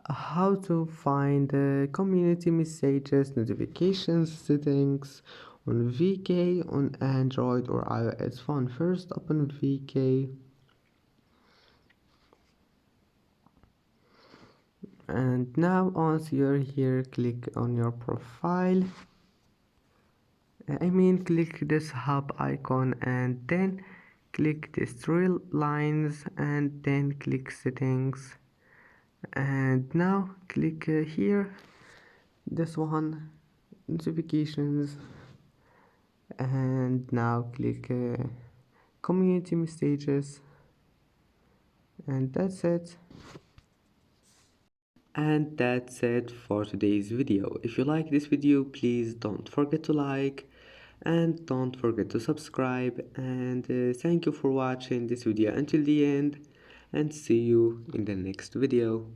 how to find the community messages notifications settings on VK on Android or iOS phone. First, open VK, and now once you're here, click on your profile. Click this hub icon and then click these three lines and then click settings, and now click here this one, notifications, and now click community messages, and that's it. And that's it for today's video. If you like this video, please don't forget to like and don't forget to subscribe, and thank you for watching this video until the end, and see you in the next video.